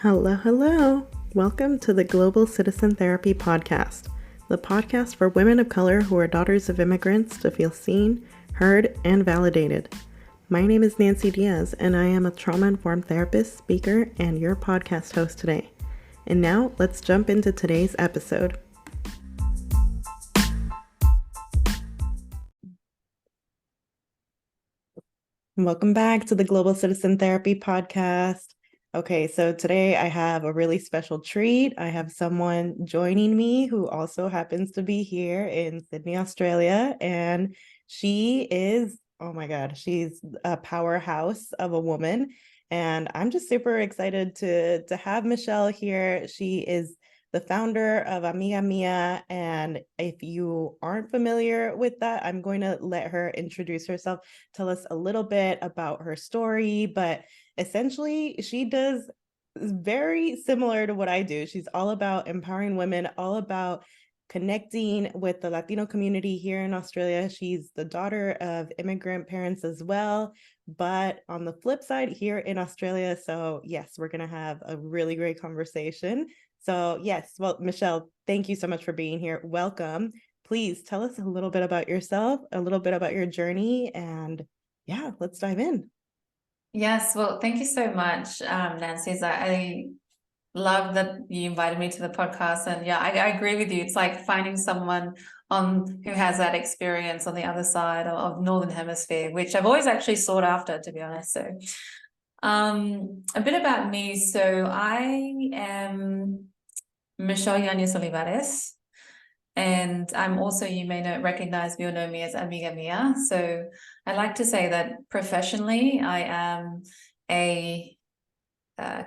Hello, hello. Welcome to the Global Citizen Therapy Podcast, the podcast for women of color who are daughters of immigrants to feel seen, heard, and validated. My name is Nancy Diaz, and I am a trauma-informed therapist, speaker, and your podcast host today. And now, let's jump into today's episode. Welcome back to the Global Citizen Therapy Podcast. Okay, so today I have a really special treat. I have someone joining me who also happens to be here in Sydney, Australia, and she is, oh my God, she's a powerhouse of a woman, and I'm just super excited to have Michelle here. She is the founder of Amiga Mia, and if you aren't familiar with that, I'm going to let her introduce herself, tell us a little bit about her story, but essentially, she does very similar to what I do. She's all about empowering women, all about connecting with the Latino community here in Australia. She's the daughter of immigrant parents as well, but on the flip side, here in Australia. So yes, we're going to have a really great conversation. So yes, well, Michelle, thank you so much for being here. Welcome. Please tell us a little bit about yourself, a little bit about your journey, and yeah, let's dive in. Yes, well, thank you so much, Nancy. I love that you invited me to the podcast, and yeah, I agree with you. It's like finding someone who has that experience on the other side of Northern Hemisphere, which I've always actually sought after, to be honest. So, a bit about me. So I am Michelle Yañez Olivares. And I'm also, you may recognize me or know me as Amiga Mia. So I like to say that professionally, I am a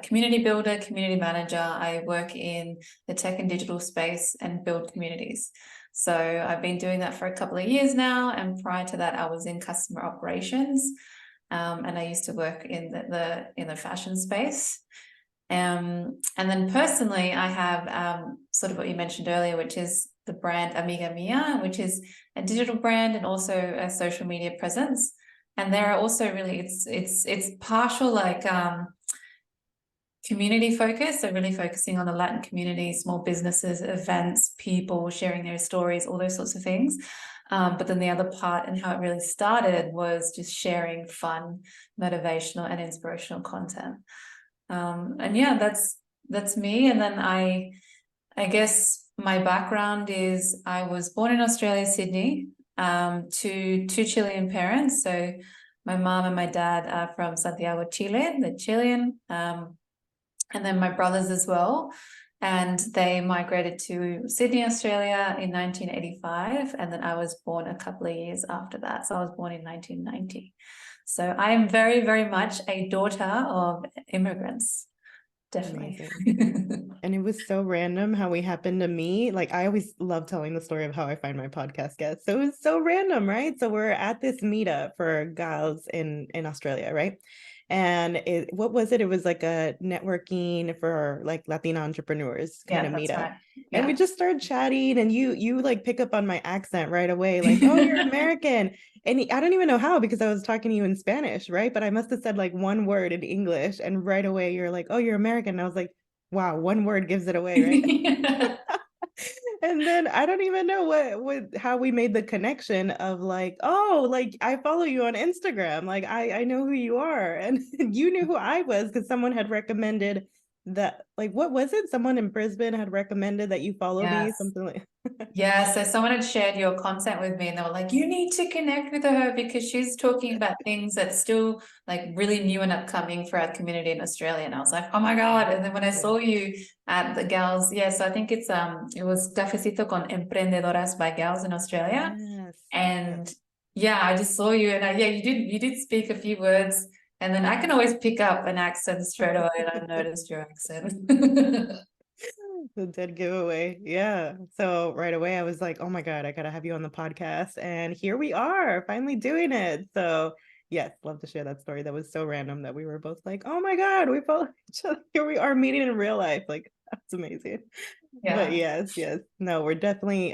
community builder, community manager. I work in the tech and digital space and build communities. So I've been doing that for a couple of years now. And prior to that, I was in customer operations. And I used to work in the fashion space. And then personally, I have sort of what you mentioned earlier, which is the brand Amiga Mia, which is a digital brand and also a social media presence. And there are also really, it's partial like community focus, so really focusing on the Latin community, small businesses, events, people sharing their stories, all those sorts of things. But then the other part and how it really started was just sharing fun, motivational and inspirational content. And yeah, that's me. And then I guess my background is I was born in Australia, Sydney, to two Chilean parents. So my mom and my dad are from Santiago, Chile. They're Chilean. And then my brothers as well. And they migrated to Sydney, Australia in 1985. And then I was born a couple of years after that. So I was born in 1990. So I am very, very much a daughter of immigrants. Definitely. And it was so random how we happened to meet. Like, I always love telling the story of how I find my podcast guests. So it was so random, right? So we're at this meetup for gals in Australia, right? And what was it? It was like a networking for like Latina entrepreneurs kind of meetup. Right. Yeah. And we just started chatting, and you like pick up on my accent right away, like, oh, you're American. And I don't even know how, because I was talking to you in Spanish, right? But I must have said like one word in English, and right away you're like, oh, you're American. And I was like, wow, one word gives it away, right? Yeah. And then I don't even know what how we made the connection of like, oh, like I follow you on Instagram. Like I know who you are. And you knew who I was because someone had recommended that, like, what was it? Someone in Brisbane had recommended that you follow me, Yes. something like. Yeah, so someone had shared your content with me and they were like, you need to connect with her because she's talking about things that's still like really new and upcoming for our community in Australia. And I was like, oh my God. And then when I saw you at the Gals, yes, I think it was Cafecito con Emprendedoras by Gals in Australia. Yes. And yeah, I just saw you and you did speak a few words. And then I can always pick up an accent straight away, and I noticed your accent. The dead giveaway. Yeah. So right away I was like, oh my God, I gotta have you on the podcast. And here we are, finally doing it. So Yes, love to share that story. That was so random that we were both like, oh my God, we both here we are meeting in real life. Like that's amazing. But Yeah. yes. No, we're definitely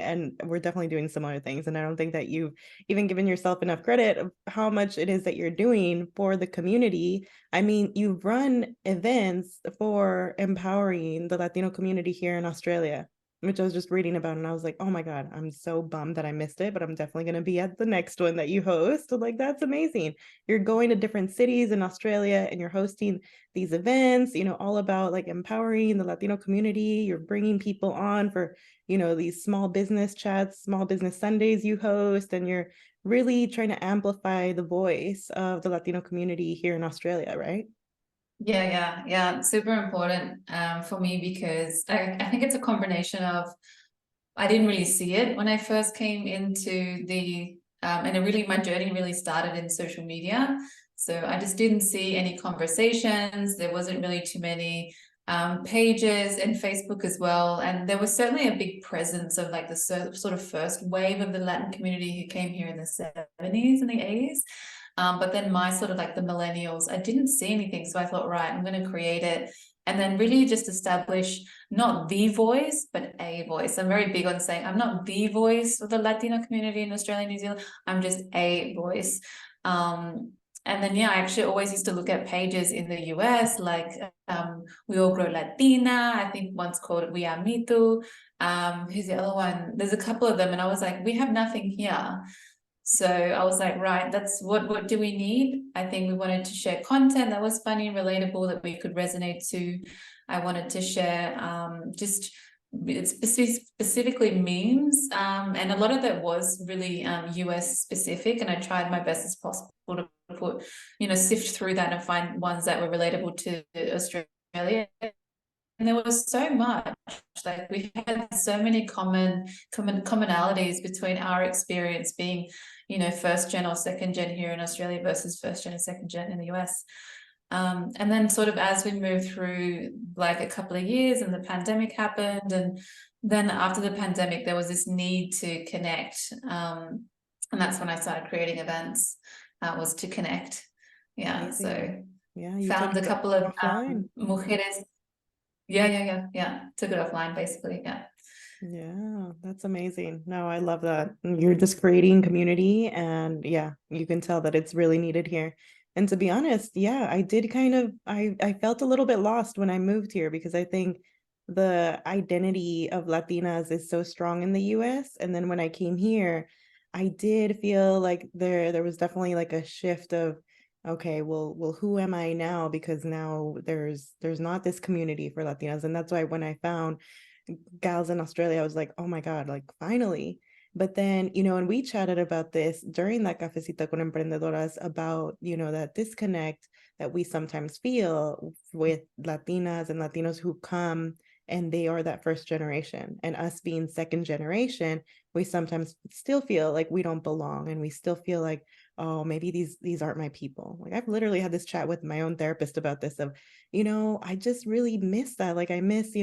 doing similar things. And I don't think that you've even given yourself enough credit of how much it is that you're doing for the community. I mean, you've run events for empowering the Latino community here in Australia, which I was just reading about, and I was like, oh my God, I'm so bummed that I missed it, but I'm definitely going to be at the next one that you host. So, like, that's amazing. You're going to different cities in Australia and you're hosting these events, all about like empowering the Latino community. You're bringing people on for, these small business chats, small business Sundays you host, and you're really trying to amplify the voice of the Latino community here in Australia, right? Yeah. It's super important for me because I think it's a combination of I didn't really see it when I first came into the and my journey really started in social media. So I just didn't see any conversations. There wasn't really too many pages and Facebook as well. And there was certainly a big presence of like the sort of first wave of the Latin community who came here in the 70s and the 80s. But then my sort of like the millennials, I didn't see anything. So I thought, right, I'm going to create it and then really just establish not the voice, but a voice. I'm very big on saying I'm not the voice of the Latino community in Australia and New Zealand. I'm just a voice. And then, I actually always used to look at pages in the US, like We All Grow Latina. I think one's called We Are Me Too. Who's the other one? There's a couple of them. And I was like, we have nothing here. So I was like, right, that's what do we need? I think we wanted to share content that was funny and relatable that we could resonate to. I wanted to share just specifically memes. And a lot of that was really US specific. And I tried my best as possible to put, sift through that and find ones that were relatable to Australia. And there was so much, like we had so many commonalities between our experience being, first gen or second gen here in Australia versus first gen and second gen in the US. And then sort of as we moved through like a couple of years and the pandemic happened, and then after the pandemic, there was this need to connect. And that's when I started creating events, was to connect. Yeah, Amazing. so Yeah, you took found a it couple of offline. mujeres. Yeah. Took it offline basically. Yeah. Yeah, that's amazing. No, I love that. You're just creating community, and yeah, you can tell that it's really needed here. And to be honest, yeah, I did I felt a little bit lost when I moved here because I think the identity of Latinas is so strong in the US. And then when I came here, I did feel like there was definitely like a shift of, okay, well, who am I now? Because now there's not this community for Latinas. And that's why when I found gals in Australia, I was like, oh my God, like finally. But then, and we chatted about this during that Cafecita con Emprendedoras about, that disconnect that we sometimes feel with Latinas and Latinos who come and they are that first generation. And us being second generation, we sometimes still feel like we don't belong, and we still feel like, oh, maybe these aren't my people. Like I've literally had this chat with my own therapist about this of, I just really miss that. Like I miss,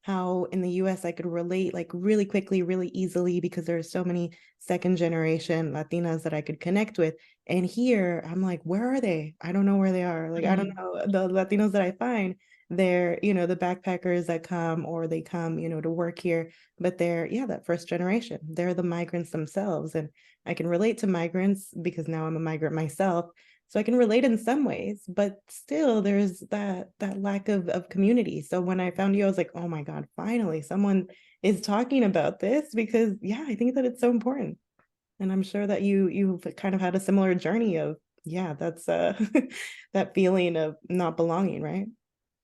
how in the US I could relate like really quickly, really easily, because there's so many second generation Latinas that I could connect with. And here I'm like, where are they? I don't know where they are. Like, I don't know. The Latinos that I find, they're, the backpackers that come, or they come, to work here, but they're, yeah, that first generation. They're the migrants themselves. And I can relate to migrants because now I'm a migrant myself. So I can relate in some ways, but still there's that lack of community. So when I found you, I was like, oh my God, finally someone is talking about this, because yeah, I think that it's so important. And I'm sure that you've kind of had a similar journey of, yeah, that's that feeling of not belonging, right?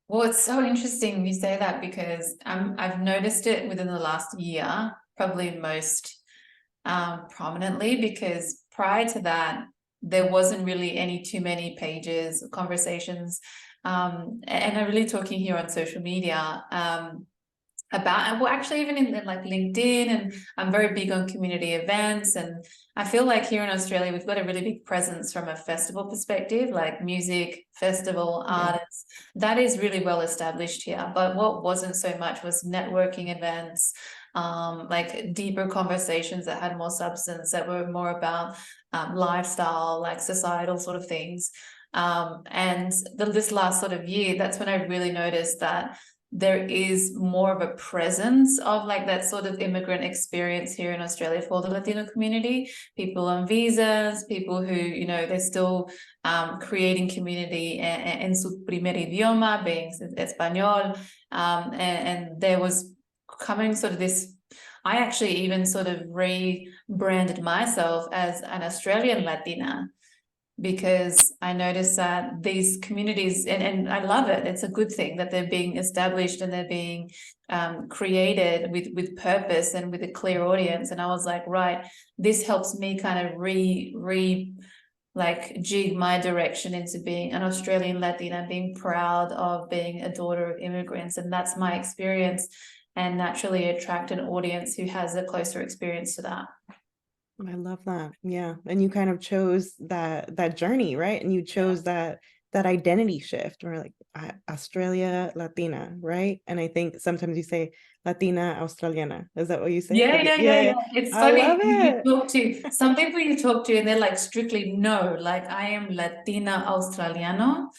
Well, it's so interesting you say that because I've noticed it within the last year, probably most prominently, because prior to that, there wasn't really too many pages, conversations. And I'm really talking here on social media. About, well, actually even in like LinkedIn, and I'm very big on community events, and I feel like here in Australia we've got a really big presence from a festival perspective, like music festival, Yeah. artists, that is really well established here. But what wasn't so much was networking events, like deeper conversations that had more substance, that were more about lifestyle, like societal sort of things. And this last sort of year, that's when I really noticed that there is more of a presence of like that sort of immigrant experience here in Australia for the Latino community, people on visas, people who, you know, they're still creating community en su primer idioma, being Espanol. And there was coming sort of this, I actually even sort of rebranded myself as an Australian Latina, because I noticed that these communities, and I love it, it's a good thing that they're being established and they're being created with purpose and with a clear audience. And I was like, right, this helps me kind of like jig my direction into being an Australian Latina, being proud of being a daughter of immigrants. And that's my experience, and naturally attract an audience who has a closer experience to that. I love that. Yeah. And you kind of chose that journey, right? And you chose that identity shift, or like Australia Latina, right? And I think sometimes you say Latina Australiana. Is that what you say? Yeah, Like, yeah, yeah, yeah, yeah. yeah. It's I love funny. You it. talk to some people, you talk to, and they're like strictly no, like I am Latina Australiano,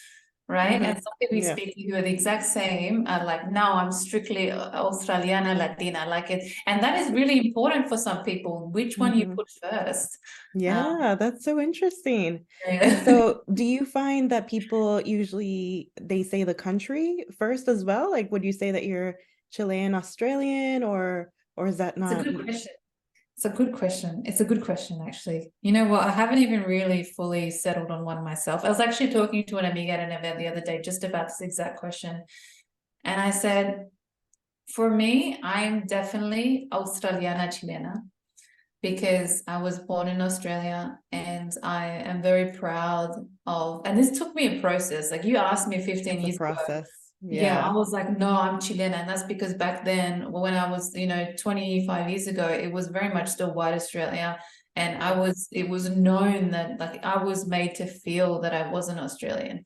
right? And some people you Yeah. speak to who are the exact same are like, no, I'm strictly Australiana Latina, like it. And that is really important for some people, which one you hmm put first. Um, Yeah, that's so interesting. And yeah. so do you find that people usually they say the country first as well? Like, would you say that you're Chilean Australian, or is that It's a not? good question. It's a good question. It's a good question, actually. You know what? I haven't even really fully settled on one myself. I was actually talking to an amiga at an event the other day just about this exact question. And I said, for me, I'm definitely Australiana Chilena, because I was born in Australia and I am very proud of, and this took me a process. Like you asked me 15 It's a years ago, process. yeah, I Yeah. was like, no, I'm Chilean. And that's because back then, when I was, 25 years ago, it was very much still white Australia. And it was known that like I was made to feel that I wasn't Australian,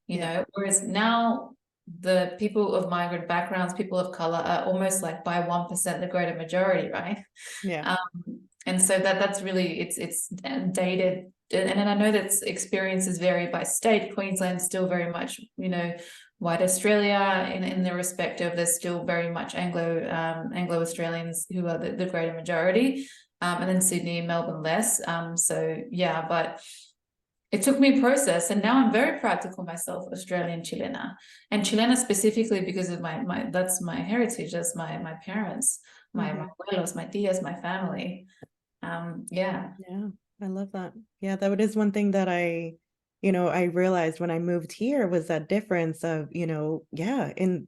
Yeah. whereas now the people of migrant backgrounds, people of color are almost like by 1% the greater majority, right? Yeah. Um, and so that's really, it's dated. And I know that experiences vary by state. Queensland's still very much, white Australia in the respect of there's still very much Anglo Australians who are the greater majority, and then Sydney and Melbourne less. So yeah, but it took me a process, and now I'm very proud to call myself Australian Chilena, and Chilena specifically because of my that's my heritage, that's my parents, my hmm abuelos, my tias, my family. Yeah. Yeah. I love that. Yeah, that is one thing that I realized when I moved here was that difference of, yeah, and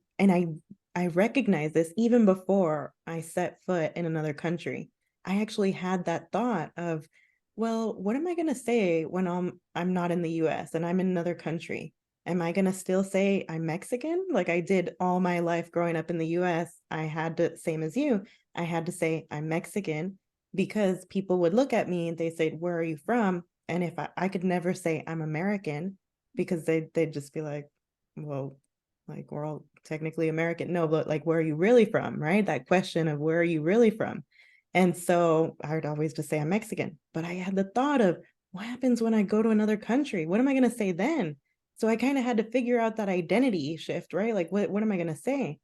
I recognize this even before I set foot in another country. I actually had that thought of, well, what am I going to say when I'm not in the US and I'm in another country? Am I going to still say I'm Mexican? Like I did all my life growing up in the US, I had to, same as you, I had to say I'm Mexican because people would look at me and they say, "Where are you from?" And if I could never say I'm American because they'd just be like, well, like we're all technically American. No, but like, where are you really from? Right? That question of where are you really from? And so I would always just say I'm Mexican. But I had the thought of what happens when I go to another country? What am I going to say then? So I kind of had to figure out that identity shift, right? Like, what am I going to say?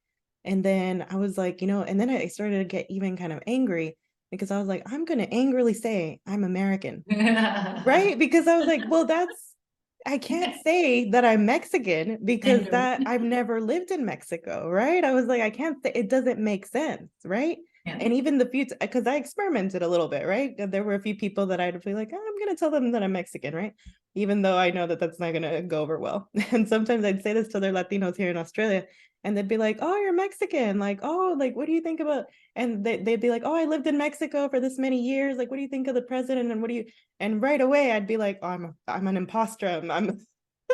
And then I was like, and then I started to get even kind of angry because I was like, I'm going to angrily say I'm American, right? Because I was like, well, I can't say that I'm Mexican because Angry. that I've never lived in Mexico, right? I was like, I can't say, it doesn't make sense, right? Yeah. And even the few, because I experimented a little bit, right? There were a few people that I'd be like, oh, I'm going to tell them that I'm Mexican, right? Even though I know that that's not going to go over well. And sometimes I'd say this to their Latinos here in Australia, and they'd be like, oh, you're Mexican. Like, oh, like, what do you think about? And they'd be like, oh, I lived in Mexico for this many years. Like, what do you think of the president? And what do you, and right away I'd be like, oh, I'm an imposter. I'm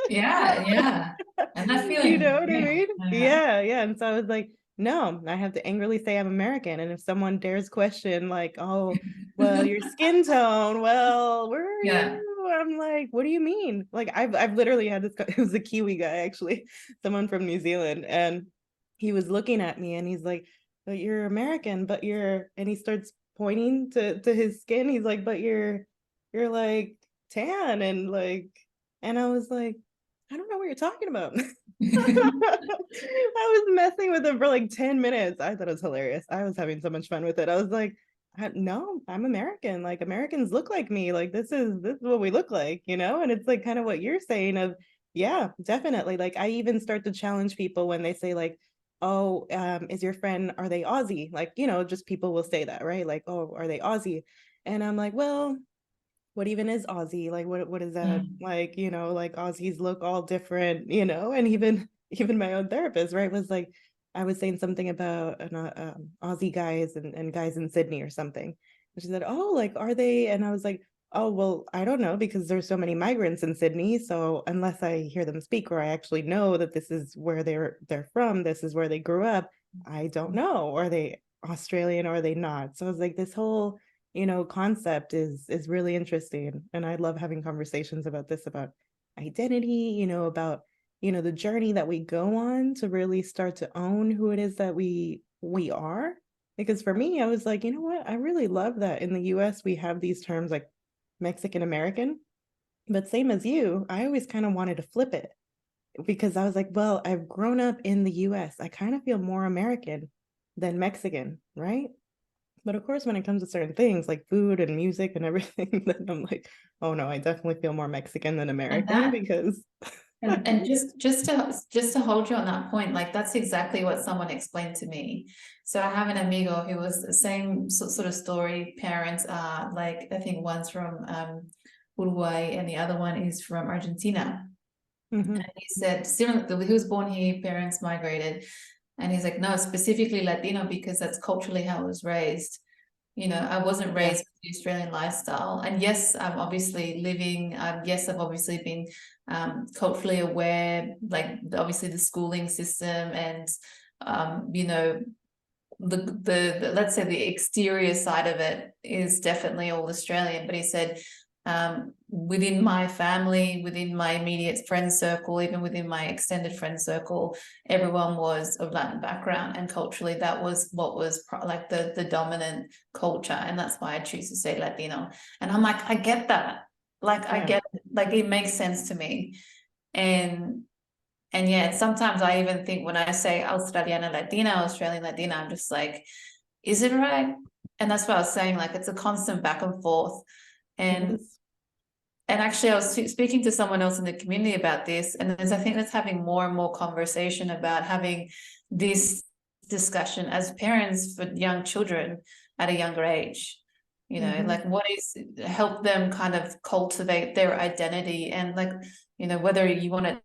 Yeah, yeah. And that you feeling is know what I real. mean? Yeah. Yeah, yeah. And so I was like, no, I have to angrily say I'm American. And if someone dares question, like, oh, well, your skin tone, well, where are Yeah. you? I'm like, what do you mean? Like, I've literally had this. It was a Kiwi guy, actually, someone from New Zealand, and he was looking at me, and he's like, but you're American, but you're, and he starts pointing to his skin. He's like, but you're like tan and like, and I was like, I don't know what you're talking about. I was messing with him for like 10 minutes. I thought it was hilarious. I was having so much fun with it. I was like, no, I'm American. Like Americans look like me. Like this is what we look like, you know? And it's like kind of what you're saying of, yeah, definitely. Like I even start to challenge people when they say like, oh, is your friend, are they Aussie? Like, you know, just people will say that, right? Like, oh, are they Aussie? And I'm like, well, what even is Aussie? Like what is that? Mm. Like, you know, like Aussies look all different, you know, and even my own therapist, right, was like, I was saying something about an Aussie guys and guys in Sydney or something. And she said, oh, like, are they? And I was like, oh, well, I don't know because there's so many migrants in Sydney. So unless I hear them speak or I actually know that this is where they're from, this is where they grew up, I don't know. Are they Australian or are they not? So I was like, this whole, you know, concept is really interesting. And I love having conversations about this, about identity, you know, about, you know, the journey that we go on to really start to own who it is that we are. Because for me, I was like, you know what, I really love that in the US we have these terms like Mexican American, but same as you, I always kind of wanted to flip it because I was like, well, I've grown up in the US, I kind of feel more American than Mexican, right? But of course, when it comes to certain things like food and music and everything, then I'm like, oh no, I definitely feel more Mexican than And American that because and just to hold you on that point, like that's exactly what someone explained to me. So I have an amigo who was the same sort of story. Parents are like, I think one's from Uruguay and the other one is from Argentina. Mhm. And he said similar, he was born here, parents migrated, and he's like, no, specifically Latino because that's culturally how I was raised. You know, I wasn't Yeah. raised with the Australian lifestyle. And yes, I'm obviously living, yes, I've obviously been culturally aware, like obviously the schooling system and, you know, the let's say the exterior side of it is definitely all Australian. But he said, within my family, within my immediate friend circle, even within my extended friend circle, everyone was of Latin background, and culturally that was what was like the dominant culture, and that's why I choose to say Latino. And I'm like, I get that, like I Yeah. get it. Like it makes sense to me, and yeah, sometimes I even think when I say Australiana Latina, Australian Latina, I'm just like, is it right? And that's what I was saying, like it's a constant back and forth. It And is. actually I was speaking to someone else in the community about this, and I think that's having more and more conversation about having this discussion as parents for young children at a younger age. You know, Mhm. like what is help them kind of cultivate their identity, and like, you know, whether you want it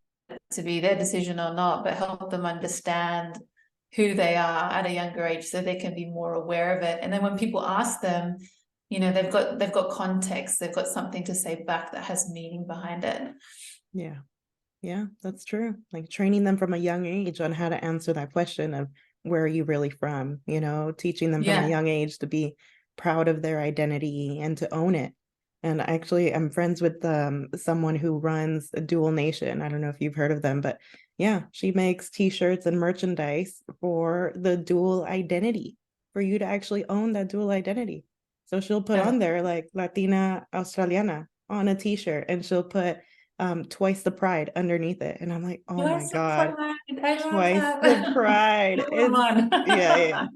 to be their decision or not, but help them understand who they are at a younger age so they can be more aware of it. And then when people ask them, you know, they've got context, they've got something to say back that has meaning behind it. Yeah. Yeah, that's true. Like training them from a young age on how to answer that question of where are you really from, you know, teaching them from a Yeah. young age to be proud of their identity and to own it. And actually, I'm friends with someone who runs a Dual Nation. I don't know if you've heard of them, but yeah, she makes t-shirts and merchandise for the dual identity, for you to actually own that dual identity. So she'll put I on love there like Latina Australiana on a t-shirt and she'll put twice the pride underneath it. And I'm like, oh my Twice the God, pride. I love twice the that. pride. Come It's on. yeah, yeah.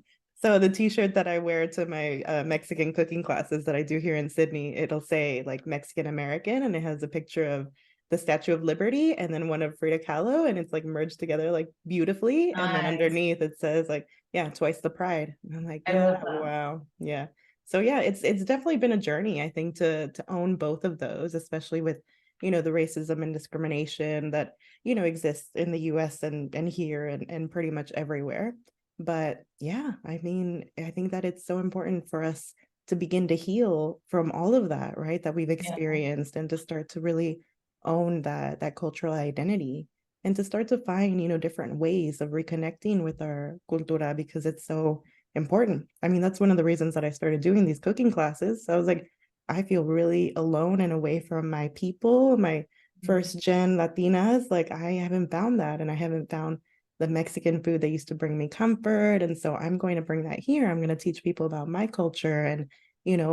So the t-shirt that I wear to my Mexican cooking classes that I do here in Sydney, it'll say like Mexican American and it has a picture of the Statue of Liberty and then one of Frida Kahlo and it's like merged together like beautifully. And then Nice. underneath it says like, yeah, twice the pride. And I'm like, I yeah, love that. wow. Yeah. So yeah, it's definitely been a journey, I think, to own both of those, especially with, you know, the racism and discrimination that, you know, exists in the US and here and pretty much everywhere. But yeah, I mean, I think that it's so important for us to begin to heal from all of that, right? That we've Yeah. experienced and to start to really own that cultural identity and to start to find, you know, different ways of reconnecting with our cultura because it's so important. I mean, that's one of the reasons that I started doing these cooking classes. So I was like, I feel really alone and away from my people, my first gen Latinas. Like I haven't found that and I haven't found the Mexican food that used to bring me comfort. And so I'm going to bring that here. I'm going to teach people about my culture and,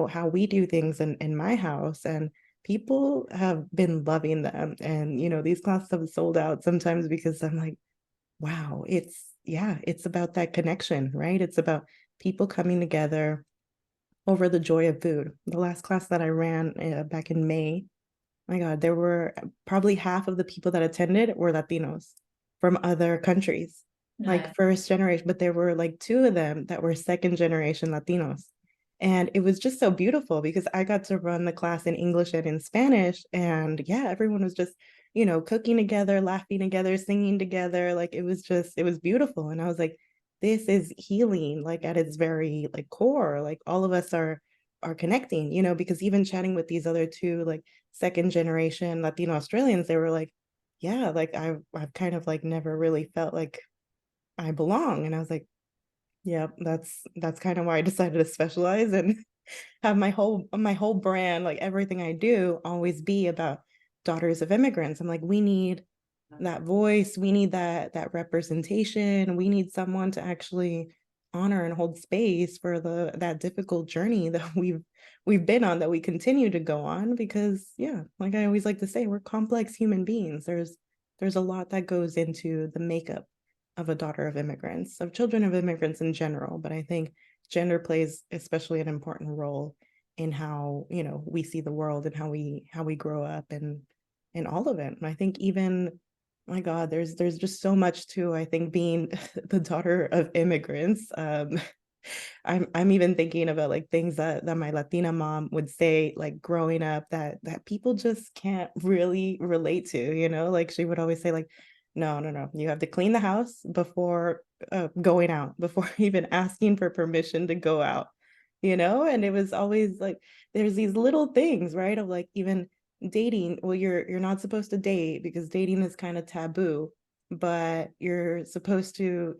how we do things in my house. And people have been loving them. And, these classes have sold out sometimes because I'm like, wow, it's about that connection, right? It's about people coming together over the joy of food. The last class that I ran back in May, my God, there were probably half of the people that attended were Latinos from other countries, like Nice. first generation, but there were like two of them that were second generation Latinos. And it was just so beautiful because I got to run the class in English and in Spanish. And yeah, everyone was just, cooking together, laughing together, singing together. Like it was beautiful. And I was like, this is healing, like at its very like core. Like all of us are connecting, because even chatting with these other two like second generation Latino Australians, they were like, yeah, like I've kind of like never really felt like I belong. And I was like, yeah, that's kind of why I decided to specialize and have my whole brand, like everything I do, always be about daughters of immigrants. I'm like, we need that voice, we need that representation, we need someone to actually honor and hold space for that difficult journey that we've been on, that we continue to go on, because yeah, like I always like to say, we're complex human beings. There's a lot that goes into the makeup of a daughter of immigrants, of children of immigrants in general, but I think gender plays especially an important role in how we see the world and how we grow up and all of it. And I think even, my God, there's just so much to, I think, being the daughter of immigrants. I'm even thinking about like things that my Latina mom would say, like growing up, that people just can't really relate to, like she would always say like, no, no, no, you have to clean the house before going out, before even asking for permission to go out, and it was always like there's these little things, right, of like even dating. Well, you're not supposed to date because dating is kind of taboo, but you're supposed to,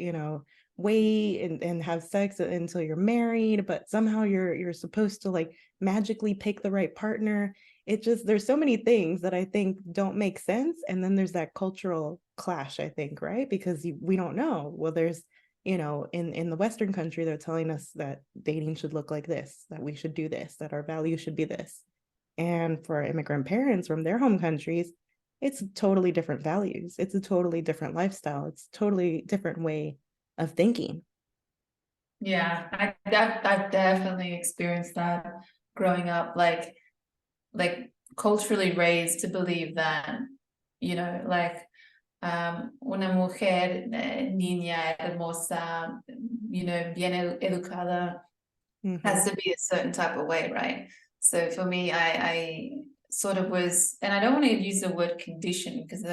wait and have sex until you're married, but somehow you're supposed to like magically pick the right partner. It just, there's so many things that I think don't make sense. And then there's that cultural clash, I think, right? Because we don't know. Well, there's, in the Western country, they're telling us that dating should look like this, that we should do this, that our value should be this. And for immigrant parents from their home countries, it's totally different values. It's a totally different lifestyle. It's a totally different way of thinking. Yeah, I've definitely experienced that growing up, like culturally raised to believe that, like una mujer niña hermosa, bien educada, has Mm-hmm. to be a certain type of way, right? So for me, I sort of was, and I don't want to use the word condition because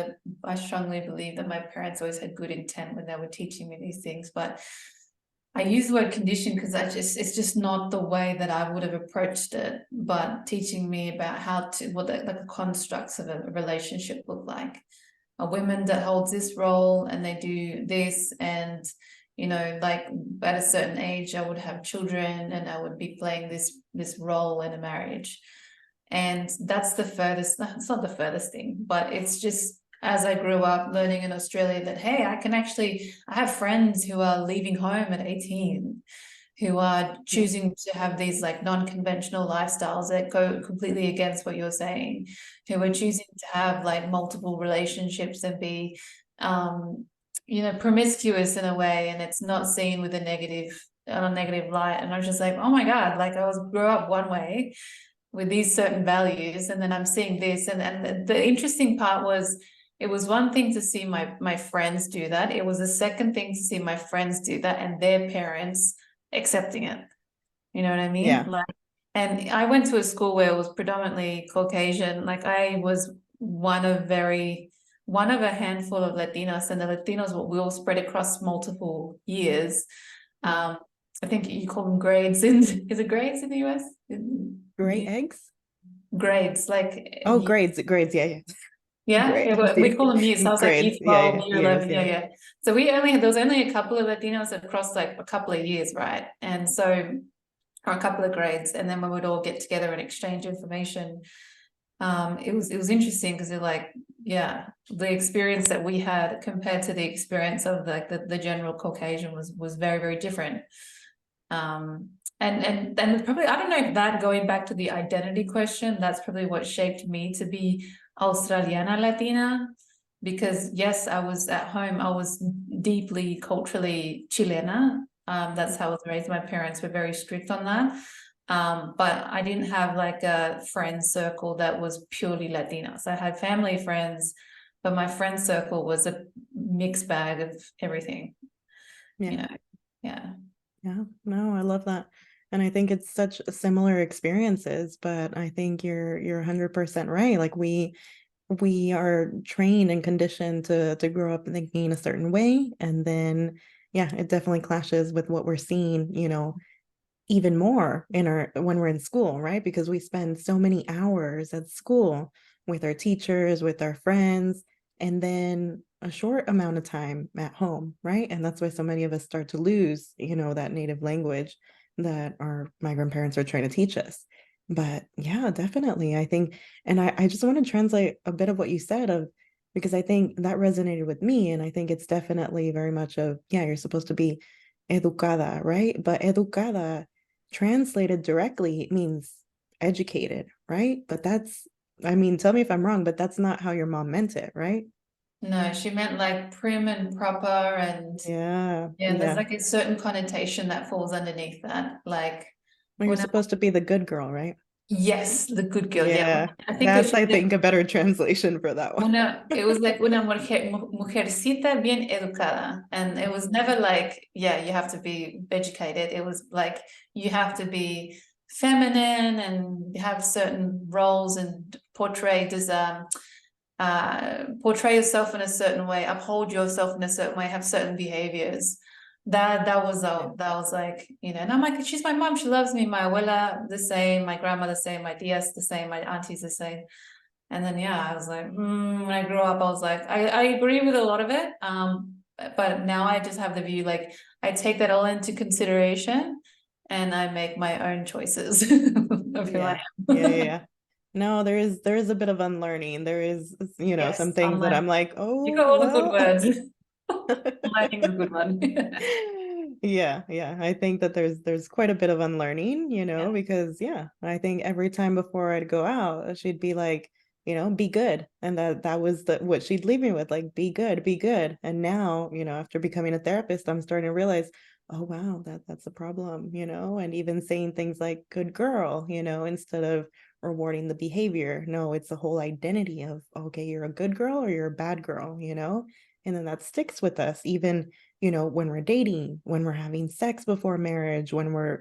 I strongly believe that my parents always had good intent when they were teaching me these things, but I use the word condition because it's just not the way that I would have approached it, but teaching me about what the constructs of a relationship look like. A woman that holds this role and they do this, and like at a certain age I would have children and I would be playing this role in a marriage. And that's the furthest, it's not the furthest thing, but it's just, as I grew up learning in Australia, that hey, I have friends who are leaving home at 18, who are Yeah. choosing to have these like non-conventional lifestyles that go completely against what you're saying, who are choosing to have like multiple relationships and be promiscuous in a way, and it's not seen with on a negative light. And I was just like, oh my God, like grew up one way with these certain values, and then I'm seeing this, and the interesting part was, it was one thing to see my friends do that. It was a second thing to see my friends do that and their parents accepting it. You know what I mean? Yeah. Like, and I went to a school where it was predominantly Caucasian. Like I was one of a handful of Latinos, and the Latinos were all spread across multiple years. I think you call them grades is it grades in the US? Gray eggs. Grades, like Oh, grades. Yeah, yeah. yeah, Great. we call them years. So I was like year Grades. Yeah, 12, yeah. year Years. 11, yeah, Yeah. yeah. So there was only a couple of Latinos across like a couple of years, right? And so, or a couple of grades, and then we would all get together and exchange information. it was interesting because it like, yeah, the experience that we had compared to the experience of like the general Caucasian was very, very different. And probably, I don't know if that, going back to the identity question, that's probably what shaped me to be Australiana Latina. Because yes, I was at home, I was deeply culturally Chilena. That's how I was raised. My parents were very strict on that. But I didn't have like a friend circle that was purely Latina. So I had family friends, but my friend circle was a mixed bag of everything, Yeah. you know. Yeah. Yeah, no, I love that. And I think it's such similar experiences, but I think you're 100% right. Like we are trained and conditioned to grow up thinking a certain way, and then yeah, it definitely clashes with what we're seeing, even more in our when we're in school, right? Because we spend so many hours at school with our teachers, with our friends, and then a short amount of time at home, right? And that's why so many of us start to lose, that native language that our migrant parents are trying to teach us. But yeah, definitely. I think, and I just want to translate a bit of what you said of because I think that resonated with me. And I think it's definitely very much of, yeah, you're supposed to be educada, right? But educada translated directly it means educated, right? But I mean, tell me if I'm wrong, but that's not how your mom meant it, right? No, she meant like prim and proper, and Yeah, yeah, there's yeah. like a certain connotation that falls underneath that. Like Well, you're when I, supposed to be the good girl, right? yes, the good girl. Yeah, Yeah, I think that's, she I said think, a better translation for that one. it was like una mujercita bien educada, and it was never like, yeah, you have to be educated. It was like you have to be feminine and have certain roles and portray yourself in a certain way, uphold yourself in a certain way, have certain behaviors. Yeah, That was like, and I'm like, she's my mom, she loves me, my abuela the same, my grandma the same, my tias the same, my aunties the same. And then yeah, I was like, when I grew up, I was like, I agree with a lot of it. But now I just have the view, like I take that all into consideration and I make my own choices of who I yeah, yeah, yeah, am. yeah. No, there is a bit of unlearning. There is, some Yes, I'm things that like, I'm like, you oh, got all the good well. words. Learning's a good one. Yeah, yeah. I think that there's quite a bit of unlearning, Yeah. because yeah, I think every time before I'd go out, she'd be like, be good. And that was what she'd leave me with, like, be good, be good. And now, after becoming a therapist, I'm starting to realize, oh wow, that's a problem, and even saying things like good girl, instead of rewarding the behavior. No, it's the whole identity of, okay, you're a good girl or you're a bad girl, and then that sticks with us even when we're dating, when we're having sex before marriage, when we're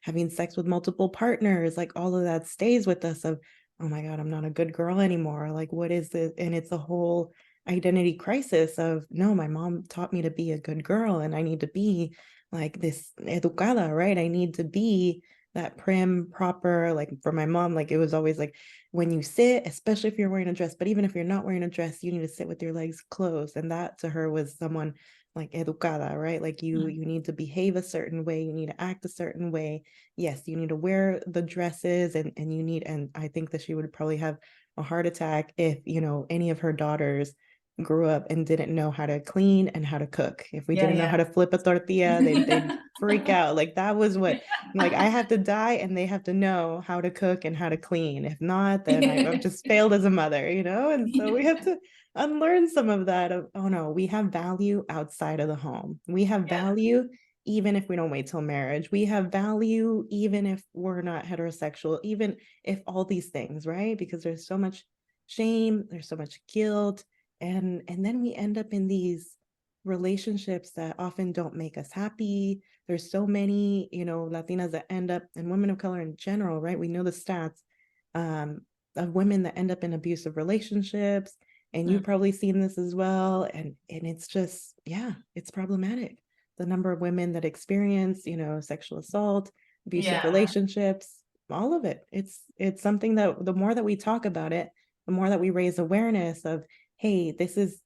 having sex with multiple partners, like all of that stays with us of, oh my god, I'm not a good girl anymore, like what is this? And it's a whole identity crisis of, no, my mom taught me to be a good girl and I need to be like this educada, right? I need to be that prim proper, like for my mom, like it was always like when you sit, especially if you're wearing a dress, but even if you're not wearing a dress, you need to sit with your legs closed. And that to her was someone like educada, right? Like you need to behave a certain way, you need to act a certain way. Yes, you need to wear the dresses and and I think that she would probably have a heart attack if, any of her daughters grew up and didn't know how to clean and how to cook. If we Yeah, didn't know how yeah. to flip a tortilla, they'd freak out. Like that was what, like I have to die and they have to know how to cook and how to clean. If not, then I've just failed as a mother, And so we have to unlearn some of that of, oh no, we have value outside of the home. We have Yeah. value even if we don't wait till marriage. We have value even if we're not heterosexual, even if all these things, right? Because there's so much shame, there's so much guilt, and then we end up in these relationships that often don't make us happy. There's so many, Latinas that end up, and women of color in general, right? We know the stats um, of women that end up in abusive relationships, and you've Mm. probably seen this as well. And it's just, yeah, it's problematic. The number of women that experience, sexual assault, abusive Yeah. relationships, all of it. It's something that the more that we talk about it, the more that we raise awareness of, hey,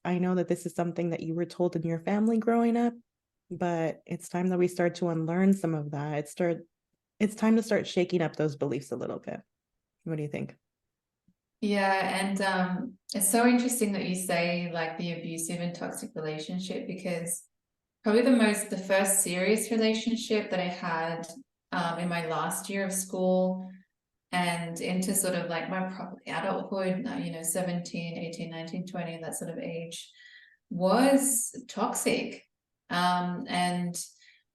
I know that this is something that you were told in your family growing up, but it's time that we start to unlearn some of that. It's time to start shaking up those beliefs a little bit. What do you think? Yeah, and it's so interesting that you say like the abusive and toxic relationship, because probably the first serious relationship that I had in my last year of school and into sort of like my probably adulthood, 17, 18, 19, 20, that sort of age, was toxic, and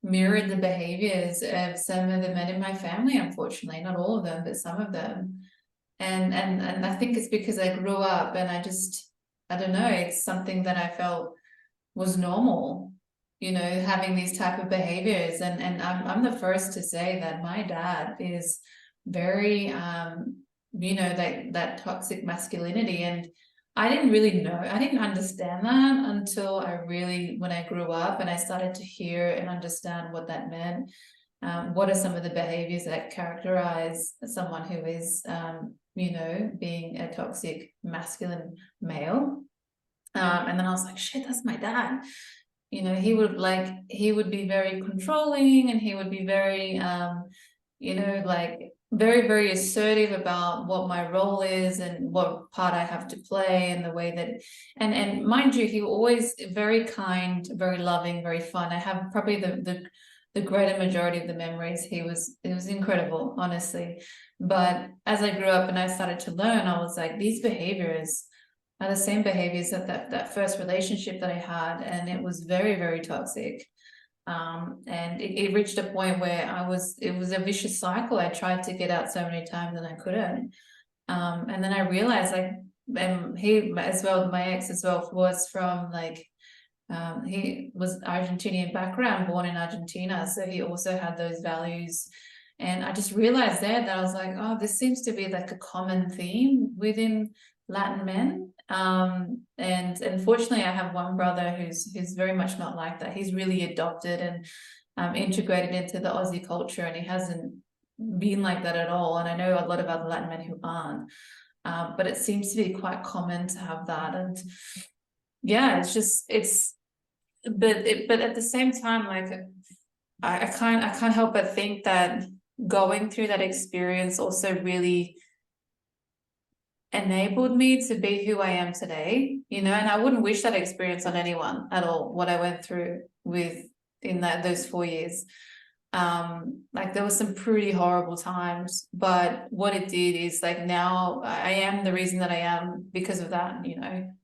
mirrored the behaviors of some of the men in my family, unfortunately, not all of them, but some of them. And I think it's because I grew up and I don't know, it's something that I felt was normal, having these type of behaviors. And I'm the first to say that my dad is very that toxic masculinity. And I didn't really know, I didn't understand that until when I grew up and I started to hear and understand what that meant. What are some of the behaviors that characterize someone who is being a toxic masculine male? And then I was like, shit, that's my dad. He would be very controlling, and he would be very like very, very assertive about what my role is and what part I have to play, and the way that, and mind you, he was always very kind, very loving, very fun. I have probably the greater majority of the memories. It was incredible, honestly. But as I grew up and I started to learn, I was like, these behaviors are the same behaviors that first relationship that I had, and it was very, very toxic. And it reached a point where it was a vicious cycle. I tried to get out so many times and I couldn't. And then I realized, like, he as well, my ex as well, was from like, he was Argentinian background, born in Argentina, so he also had those values. And I just realized there that I was like, oh, this seems to be like a common theme within Latin men. And unfortunately, I have one brother who's very much not like that. He's really adopted and integrated into the Aussie culture, and he hasn't been like that at all. And I know a lot of other Latin men who aren't. But it seems to be quite common to have that. And yeah, but at the same time, like, I can't help but think that going through that experience also really enabled me to be who I am today, and I wouldn't wish that experience on anyone at all, what I went through with in those 4 years. Like, there were some pretty horrible times, but what it did is, like, now I am the reason that I am because of that,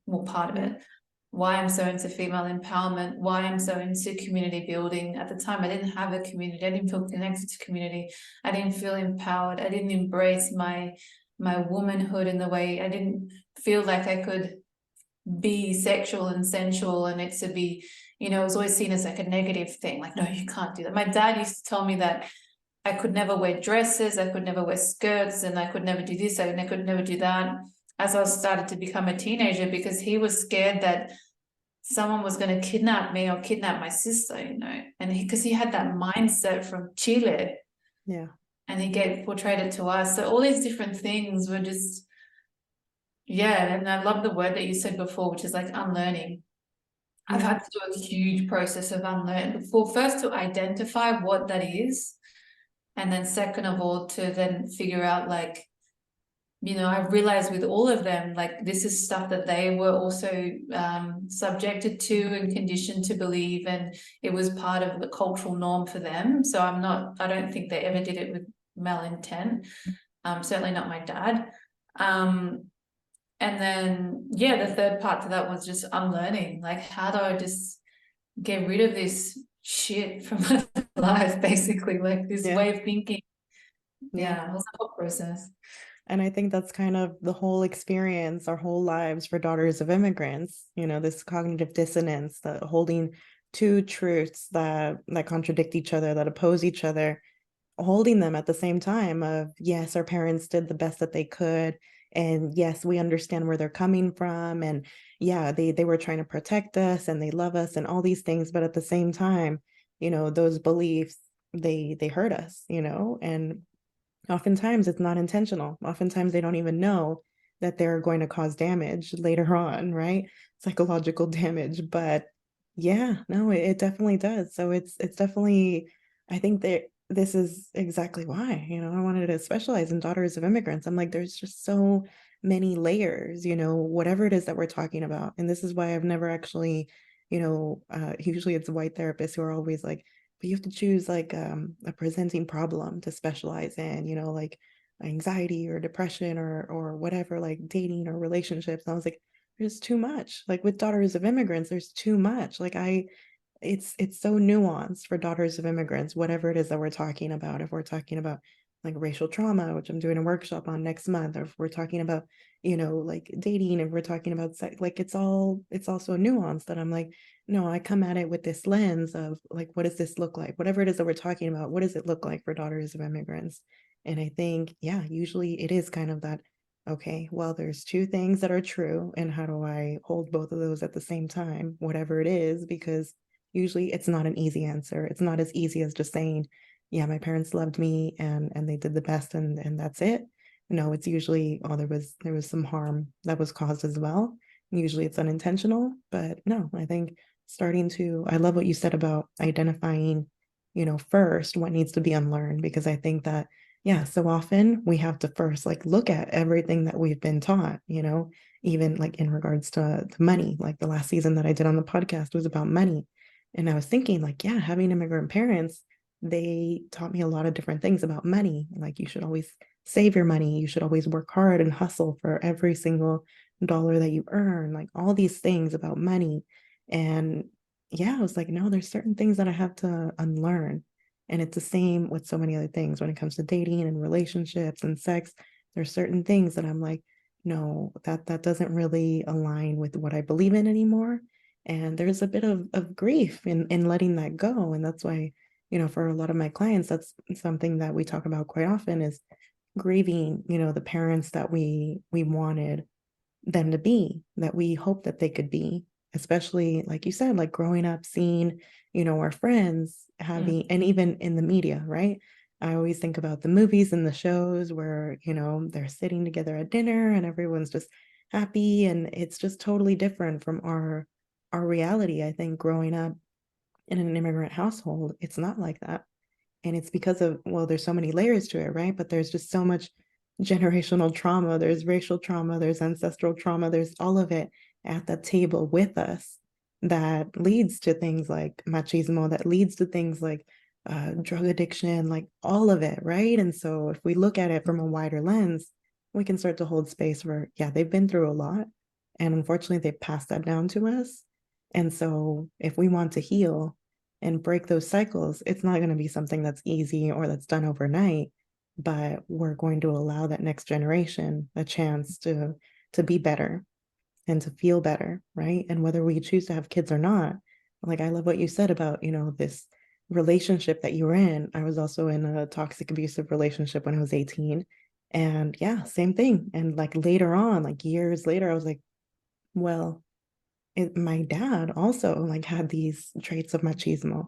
more part of Yeah. it. Why I'm so into female empowerment, why I'm so into community building. At the time, I didn't have a community. I didn't feel connected to community. I didn't feel empowered. I didn't embrace my womanhood in the way. I didn't feel like I could be sexual and sensual, and it to be, it was always seen as like a negative thing. Like, no, you can't do that. My dad used to tell me that I could never wear dresses, I could never wear skirts, and I could never do this, and I could never do that, as I started to become a teenager, because he was scared that someone was going to kidnap me or kidnap my sister, and because he had that mindset from Chile, Yeah. and he portrayed it to us. So all these different things were just, yeah. And I love the word that you said before, which is like unlearning. I've Yeah. had to do a huge process of unlearning before, first to identify what that is, and then second of all to then figure out, like, I've realized with all of them, like, this is stuff that they were also subjected to and conditioned to believe, and it was part of the cultural norm for them. So I don't think they ever did it with malintent. Certainly not my dad. And then, yeah, the third part to that was just unlearning. Like, how do I just get rid of this shit from my life, basically, like this Yeah. way of thinking. Yeah. Yeah, it was a whole process. And I think that's kind of the whole experience, our whole lives for daughters of immigrants, this cognitive dissonance, the holding two truths that contradict each other, that oppose each other, holding them at the same time of, yes, our parents did the best that they could. And yes, we understand where they're coming from. And yeah, they were trying to protect us and they love us and all these things. But at the same time, those beliefs, they hurt us, and oftentimes it's not intentional. Oftentimes they don't even know that they're going to cause damage later on, right? Psychological damage. But yeah, no, it definitely does. So it's definitely, I think that this is exactly why, I wanted to specialize in daughters of immigrants. I'm like, there's just so many layers, whatever it is that we're talking about. And this is why I've never actually, usually it's white therapists who are always like, but you have to choose like a presenting problem to specialize in, like anxiety or depression or whatever, like dating or relationships. And I was like, there's too much. Like with Daughters of Immigrants, there's too much. Like it's so nuanced for Daughters of Immigrants, whatever it is that we're talking about. If we're talking about like racial trauma, which I'm doing a workshop on next month, or if we're talking about, like dating, if we're talking about sex, like it's all so nuanced that I'm like, no, I come at it with this lens of like, what does this look like? Whatever it is that we're talking about, what does it look like for Daughters of Immigrants? And I think, yeah, usually it is kind of that, okay, well, there's two things that are true, and how do I hold both of those at the same time, whatever it is, because usually it's not an easy answer. It's not as easy as just saying, yeah, my parents loved me and they did the best and that's it. No, it's usually, oh, there was some harm that was caused as well. Usually it's unintentional, but no, I think I love what you said about identifying, first what needs to be unlearned, because I think that, yeah, so often we have to first like look at everything that we've been taught, even like in regards to money. Like the last season that I did on the podcast was about money. And I was thinking, like, yeah, having immigrant parents, they taught me a lot of different things about money. Like, you should always save your money. You should always work hard and hustle for every single dollar that you earn, like all these things about money. And yeah, I was like, no, there's certain things that I have to unlearn. And it's the same with so many other things when it comes to dating and relationships and sex. There's certain things that I'm like, no, that doesn't really align with what I believe in anymore. And there's a bit of grief in letting that go. And that's why, for a lot of my clients, that's something that we talk about quite often is grieving, the parents that we wanted them to be, that we hope that they could be, especially like you said, like growing up, seeing, our friends having, and even in the media, right? I always think about the movies and the shows where, they're sitting together at dinner and everyone's just happy, and it's just totally different from our reality. I think growing up in an immigrant household, it's not like that. And it's because of, well, there's so many layers to it, right? But there's just so much generational trauma. There's racial trauma, there's ancestral trauma, there's all of it at the table with us that leads to things like machismo, that leads to things like drug addiction, like all of it, right? And so if we look at it from a wider lens, we can start to hold space where, yeah, they've been through a lot. And unfortunately, they've passed that down to us. And so if we want to heal and break those cycles, it's not going to be something that's easy or that's done overnight, but we're going to allow that next generation a chance to be better and to feel better, right? And whether we choose to have kids or not, like I love what you said about, this relationship that you were in. I was also in a toxic abusive relationship when I was 18. And yeah, same thing. And like later on, like years later, I was like, well, my dad also like had these traits of machismo,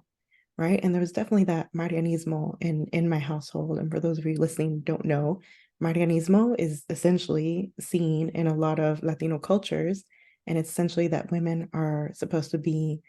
right? And there was definitely that Marianismo in my household. And for those of you listening don't know, Marianismo is essentially seen in a lot of Latino cultures, and it's essentially that women are supposed to be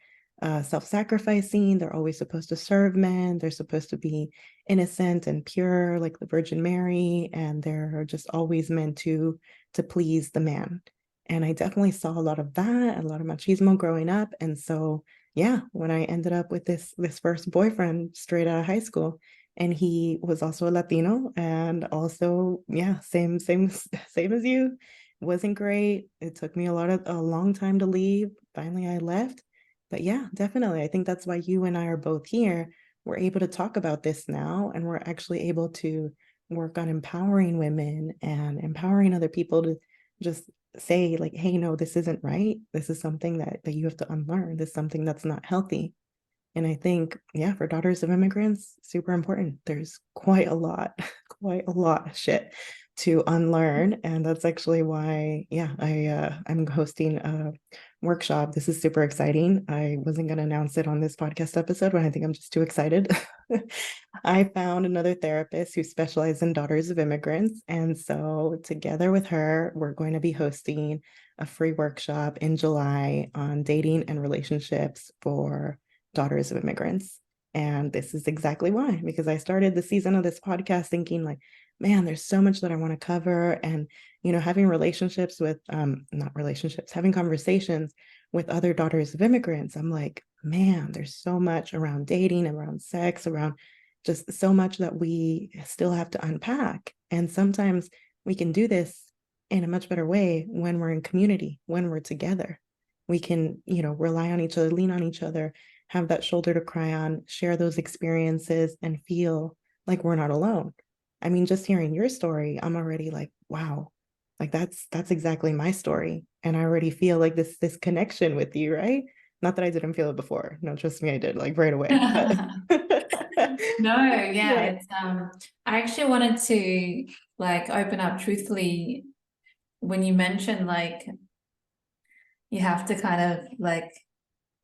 self-sacrificing. They're always supposed to serve men. They're supposed to be innocent and pure, like the Virgin Mary, and they're just always meant to please the man. And I definitely saw a lot of that, a lot of machismo growing up. And so yeah, when I ended up with this first boyfriend straight out of high school, and he was also a Latino, and also, yeah, same as you, wasn't great. It took me a long time to leave. Finally I left. But yeah, definitely, I think that's why you and I are both here. We're able to talk about this now, and we're actually able to work on empowering women and empowering other people to just say like, hey, no, this isn't right. This is something that you have to unlearn. This is something that's not healthy. And I think, yeah, for Daughters of Immigrants, super important. There's quite a lot, quite a lot of shit to unlearn. And that's actually why, yeah, I'm hosting a workshop. This is super exciting. I wasn't going to announce it on this podcast episode, but I think I'm just too excited. I found another therapist who specializes in Daughters of Immigrants. And so together with her, we're going to be hosting a free workshop in July on dating and relationships for Daughters of Immigrants. And this is exactly why, because I started the season of this podcast thinking like, man, there's so much that I want to cover. And, having relationships with, not relationships, having conversations with other daughters of immigrants, I'm like, man, there's so much around dating, around sex, around just so much that we still have to unpack. And sometimes we can do this in a much better way when we're in community, when we're together. We can, rely on each other, lean on each other, have that shoulder to cry on, share those experiences, and feel like we're not alone. I mean, just hearing your story, I'm already like, wow, like that's exactly my story. And I already feel like this connection with you, right? Not that I didn't feel it before. No, trust me, I did, like right away. But No, yeah, yeah. it's I actually wanted to like open up truthfully when you mentioned like you have to kind of like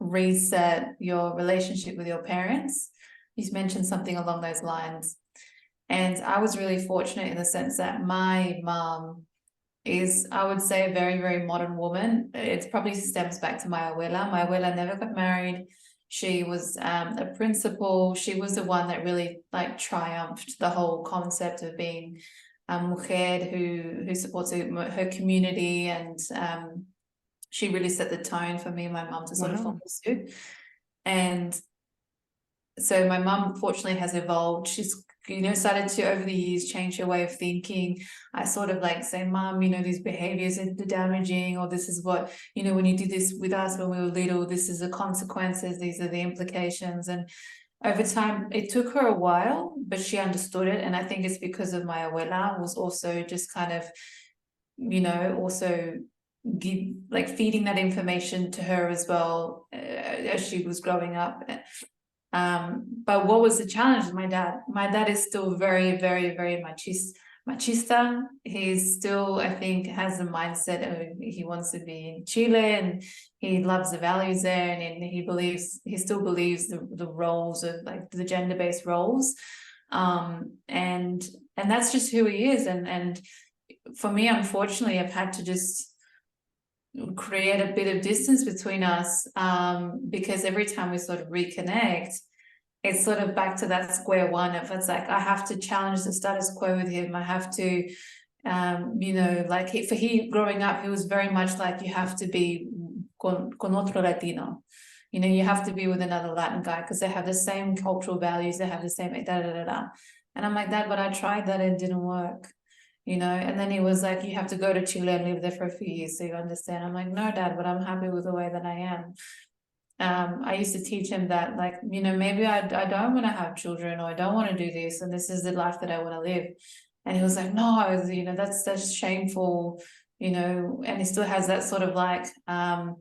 reset your relationship with your parents. You mentioned something along those lines. And I was really fortunate in the sense that my mom is, I would say, a very, very modern woman. It probably stems back to my abuela. My abuela never got married. She was a principal. She was the one that really like triumphed the whole concept of being a mujer who supports her community, and she really set the tone for me and my mum to sort of follow Wow. suit. And so my mum fortunately has evolved. She's started to over the years change her way of thinking. I sort of like say, Mum, these behaviors are damaging, or this is what, when you did this with us when we were little, this is the consequences, these are the implications. And over time, it took her a while, but she understood it. And I think it's because of my abuela was also just kind of, also feeding that information to her as well as she was growing up. But what was the challenge? My dad is still very, very, very machista. He's still, I think, has the mindset of he wants to be in Chile, and he loves the values there, and he still believes the roles of like the gender-based roles. And that's just who he is. And for me, unfortunately, I've had to just create a bit of distance between us, because every time we sort of reconnect, it's sort of back to that square one of it's like I have to challenge the status quo with him. I have to like he growing up, he was very much like you have to be con otro Latino. You have to be with another Latin guy because they have the same cultural values, they have the same da da da da. And I'm like, Dad, but I tried that, it didn't work. And then he was like, you have to go to Chile and live there for a few years so you understand. I'm like, no, Dad, but I'm happy with the way that I am. I used to teach him that, like, maybe I don't want to have children, or I don't want to do this, and this is the life that I want to live. And he was like, no, that's shameful, and he still has that sort of like, I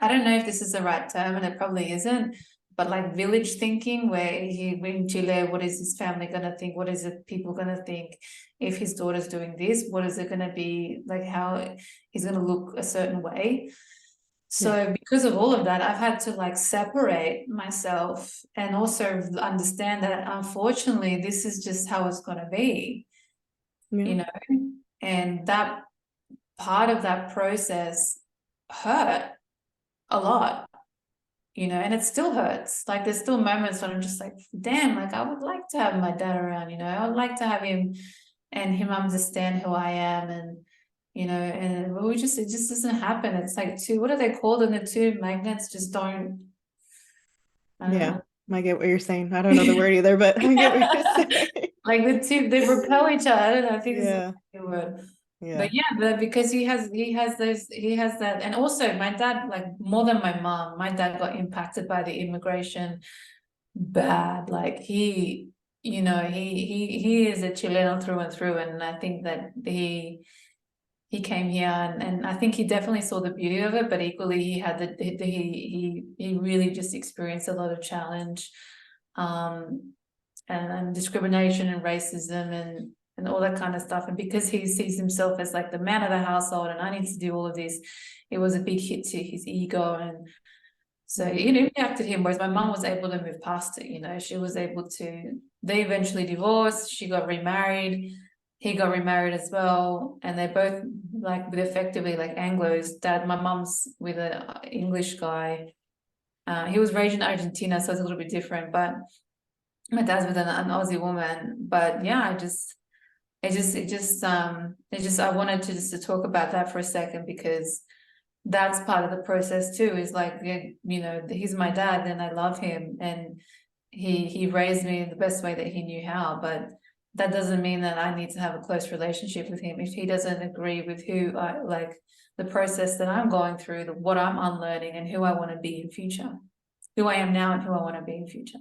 don't know if this is the right term, and it probably isn't, but like village thinking, where in Chile, what is his family going to think? What is it people going to think if his daughter's doing this? What is it going to be like, how he's going to look a certain way? Yeah. So because of all of that, I've had to like separate myself and also understand that unfortunately, this is just how it's going to be, Yeah. and that part of that process hurt a lot, and it still hurts. Like there's still moments when I'm just like, damn, like I would like to have my dad around, I would like to have him and him understand who I am, and and it just doesn't happen. It's like what are they called? And the two magnets just don't, I don't Yeah. know. I get what you're saying. I don't know the word either, but I get what you're saying. Like the two, they repel each other. I don't know, I think this is Yeah. the word. Yeah. But yeah, but because he has that. And also my dad, like more than my mom, my dad got impacted by the immigration bad. Like he is a Chilean through and through. And I think that he came here, and I think he definitely saw the beauty of it, but equally he had he really just experienced a lot of challenge, and discrimination and racism and all that kind of stuff. And because he sees himself as like the man of the household and I need to do all of this, it was a big hit to his ego. And so Yeah. it impacted him, whereas my mum was able to move past it. She was able to, they eventually divorced, she got remarried, he got remarried as well, and they both like with effectively like Anglos. Dad, my mum's with an English guy. He was raised in Argentina, so it's a little bit different, but my dad's with an Aussie woman. But yeah, I wanted to talk about that for a second, because that's part of the process too, is like, he's my dad and I love him, and he raised me in the best way that he knew how, but that doesn't mean that I need to have a close relationship with him if he doesn't agree with who I like, the process that I'm going through, what I'm unlearning, and who I want to be in future, who I am now and who I want to be in future.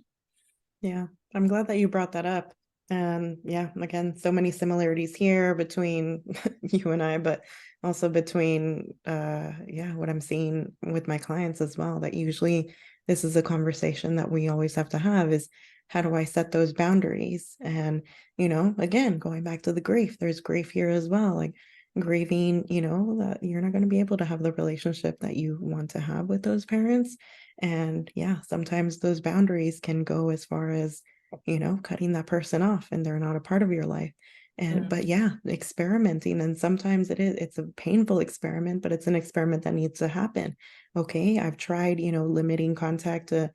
Yeah, I'm glad that you brought that up. And yeah, again, so many similarities here between you and I, but also between yeah, what I'm seeing with my clients as well, that usually this is a conversation that we always have to have, is how do I set those boundaries? And, again, going back to the grief, there's grief here as well, like grieving, that you're not going to be able to have the relationship that you want to have with those parents. And yeah, sometimes those boundaries can go as far as, cutting that person off and they're not a part of your life. And but yeah, experimenting. And sometimes it's a painful experiment, but it's an experiment that needs to happen. Okay, I've tried, limiting contact to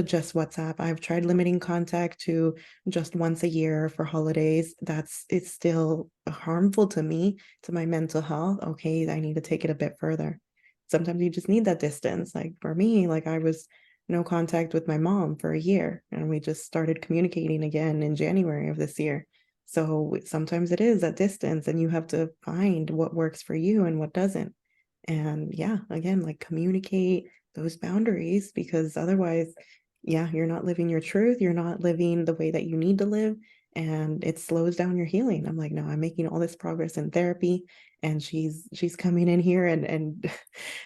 just WhatsApp. I've tried limiting contact to just once a year for holidays. It's still harmful to me, to my mental health. Okay, I need to take it a bit further. Sometimes you just need that distance. Like for me, like I was no contact with my mom for a year, and we just started communicating again in January of this year. So sometimes it is at distance, and you have to find what works for you and what doesn't. And yeah, again, like communicate those boundaries, because otherwise, yeah, you're not living your truth. You're not living the way that you need to live. And it slows down your healing. I'm like, no, I'm making all this progress in therapy, and she's coming in here and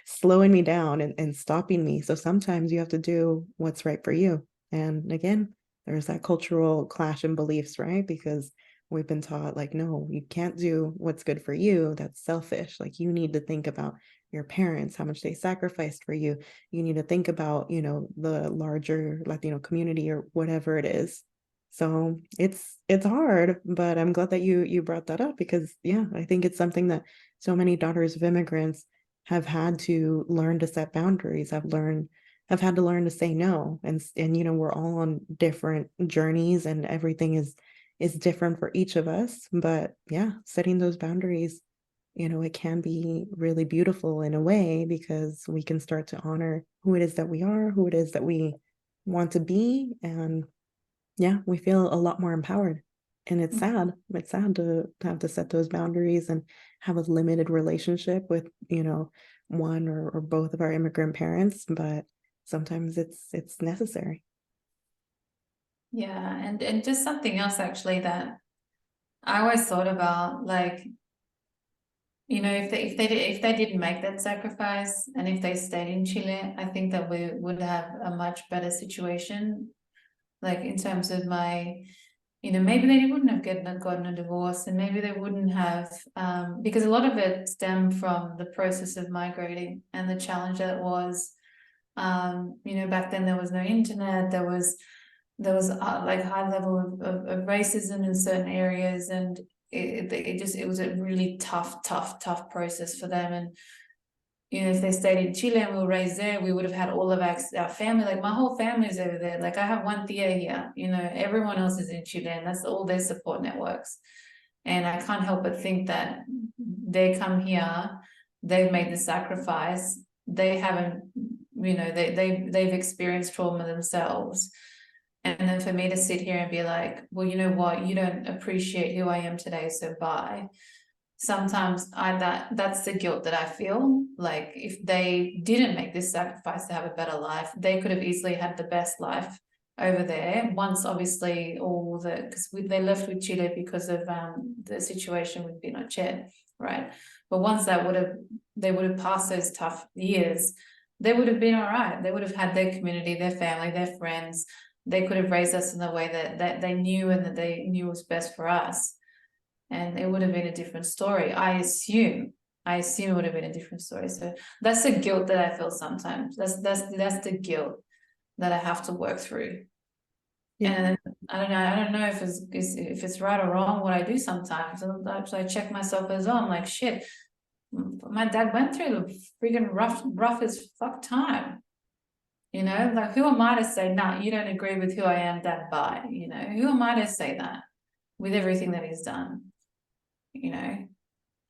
slowing me down and stopping me. So sometimes you have to do what's right for you. And again, there's that cultural clash in beliefs, right? Because we've been taught like, no, you can't do what's good for you. That's selfish. Like you need to think about your parents, how much they sacrificed for you. You need to think about, the larger Latino community or whatever it is. So it's hard, but I'm glad that you brought that up, because yeah, I think it's something that so many daughters of immigrants have had to learn to set boundaries, have had to learn to say no. And we're all on different journeys, and everything is different for each of us. But yeah, setting those boundaries, it can be really beautiful in a way, because we can start to honor who it is that we are, who it is that we want to be. And yeah, we feel a lot more empowered. And it's sad. It's sad to have to set those boundaries and have a limited relationship with, one or both of our immigrant parents, but sometimes it's necessary. Yeah, and just something else actually that I always thought about, like, if they didn't make that sacrifice, and if they stayed in Chile, I think that we would have a much better situation. Like in terms of maybe they wouldn't have gotten a divorce, and maybe they wouldn't have, because a lot of it stemmed from the process of migrating and the challenge that it was. Back then there was no internet, there was like high level of racism in certain areas, and it was a really tough process for them. And if they stayed in Chile and we were raised there, we would have had all of our family. Like my whole family is over there. Like I have one Thea here, everyone else is in Chile, and that's all their support networks. And I can't help but think that they come here, they've made the sacrifice, they haven't, they've experienced trauma themselves. And then for me to sit here and be like, well, you know what, you don't appreciate who I am today, so bye. Sometimes that's the guilt that I feel. Like if they didn't make this sacrifice to have a better life, they could have easily had the best life over there. Once obviously because they left with Chile because of the situation with Pinochet, right? But once they would have passed those tough years, they would have been all right. They would have had their community, their family, their friends. They could have raised us in the way that they knew, and that they knew was best for us, and it would have been a different story. I assume it would have been a different story. So that's the guilt that I feel sometimes. That's the guilt that I have to work through. Yeah. And I don't know if it's right or wrong what I do sometimes. So I check myself as well. I'm like, shit, my dad went through the freaking roughest fuck time. Like who am I to say, nah, you don't agree with who I am, dad, bye. Who am I to say that with everything that he's done? you know.